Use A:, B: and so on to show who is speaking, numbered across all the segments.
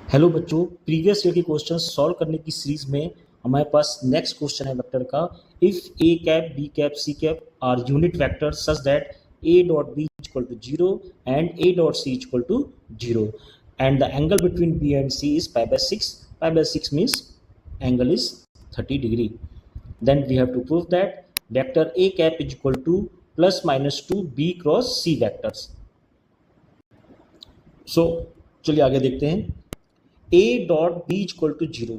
A: Hello बच्चों, previous year के question solve करने की सीरीज में हमारे पास नेक्स्ट क्वेश्चन है वेक्टर का। If A cap B cap C cap are unit vector such that A dot B equal to 0 and A dot C equal to 0 and the angle between B and C is pi by 6 means angle is 30 degree. Then we have to prove that vector A cap is equal to plus minus 2 B cross C vectors. So चलिए आगे देखते हैं। a dot B equal to 0,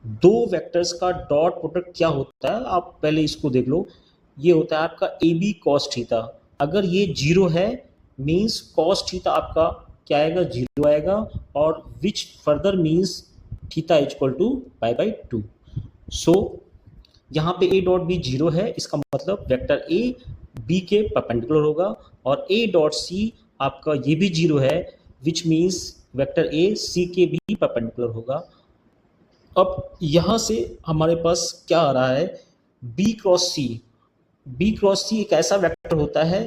A: दो vectors का dot product क्या होता है आप पहले इसको देख लो। ये होता है आपका ए बी कॉस थीटा। अगर ये 0 है मीन्स कॉस थीटा आपका क्या आएगा, 0 आएगा, और which further means theta equal to pi by 2। So यहाँ पे a डॉट बी 0 है, इसका मतलब वेक्टर a b के परपेंडिकुलर होगा, और a डॉट c आपका ये भी 0 है, which means vector a c के भी परपेंडिकुलर होगा। अब यहाँ से हमारे पास क्या आ रहा है, b क्रॉस c एक ऐसा वेक्टर होता है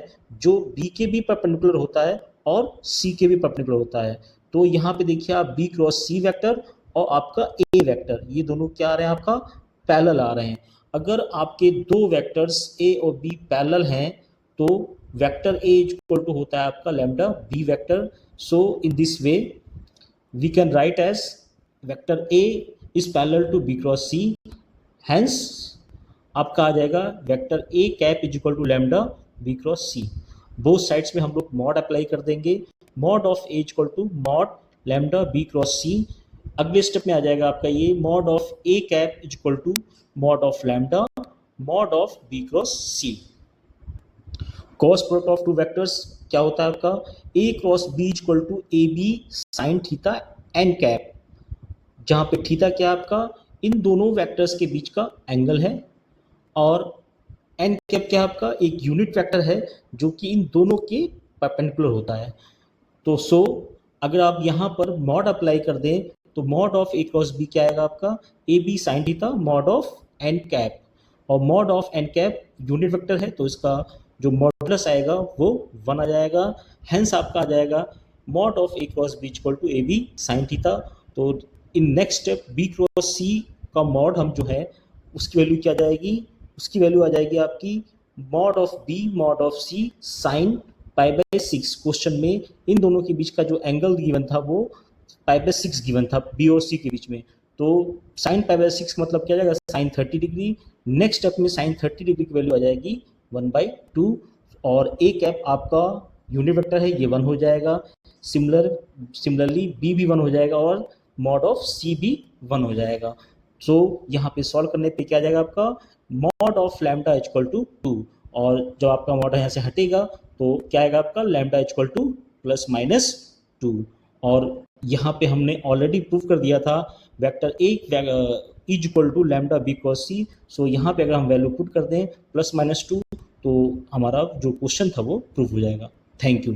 A: जो b के भी परपेंडिकुलर होता है और c के भी परपेंडिकुलर होता है। तो यहाँ पे देखिए आप b क्रॉस c वेक्टर और आपका a वेक्टर, ये दोनों क्या आ रहे हैं, आपका पैरेलल आ रहे हैं। अगर आपके दो वेक्टर्स a और b पैरेलल हैं तो वेक्टर a इक्वल टू होता है आपका lambda b vector. So in this way we can write as vector a is parallel to b cross c, hence आपका आ जाएगा vector a cap is equal to lambda b cross c। Both sides में हम लोग mod apply कर देंगे, mod of a equal to mod lambda b cross c। अगले step में आ जाएगा आपका ये mod of a cap is equal to mod of lambda mod of b cross c। Cross product of two vectors क्या होता है आपका, a cross b equal to A B sine theta n cap, जहाँ पे theta क्या है आपका इन दोनों वेक्टर्स के बीच का एंगल है, और एन कैप क्या है आपका एक यूनिट वेक्टर है जो कि इन दोनों के परपेंडिकुलर होता है। तो सो अगर आप यहाँ पर मॉड अप्लाई कर दें तो mod of A cross B क्या आएगा आपका A B sine theta mod of N cap, और mod of N cap unit vector है तो इसका जो मॉडुलस आएगा वो 1 आ जाएगा, हेंस आपका आ जाएगा mod of A cross B equal to A B sine theta. तो in next step B cross C का मॉड हम जो है उसकी वैल्यू क्या जाएगी, उसकी वैल्यू आ जाएगी आपकी mod of B mod of C sine pi by 6। Question में इन दोनों के बीच का जो एंगल गिवन था वो पाई बाय 6 गिवन था बी और सी के बीच में, तो साइन पाई बाय 6 मतलब क्या जाएगा साइन 30 डिग्री। नेक्स्ट स्टेप में साइन 30 डिग्री की वैल्यू आ जाएगी 1/2, और ए कैप आपका यूनिट वेक्टर है ये 1 हो जाएगा, सिमिलरली बी भी 1 हो जाएगा और मॉड ऑफ सी भी 1 हो जाएगा। सो यहाँ पे सॉल्व करने पे क्या आ जाएगा आपका mod of lambda equal to 2, और जब आपका मॉड यहाँ से हटेगा तो क्या आएगा आपका lambda equal to plus minus 2। और यहाँ पे हमने ऑलरेडी प्रूव कर दिया था vector A is equal to lambda B cross C. So यहाँ पे अगर हम वैल्यू पुट कर दें प्लस माइनस 2 तो हमारा जो क्वेश्चन था वो प्रूव हो जाएगा। Thank you.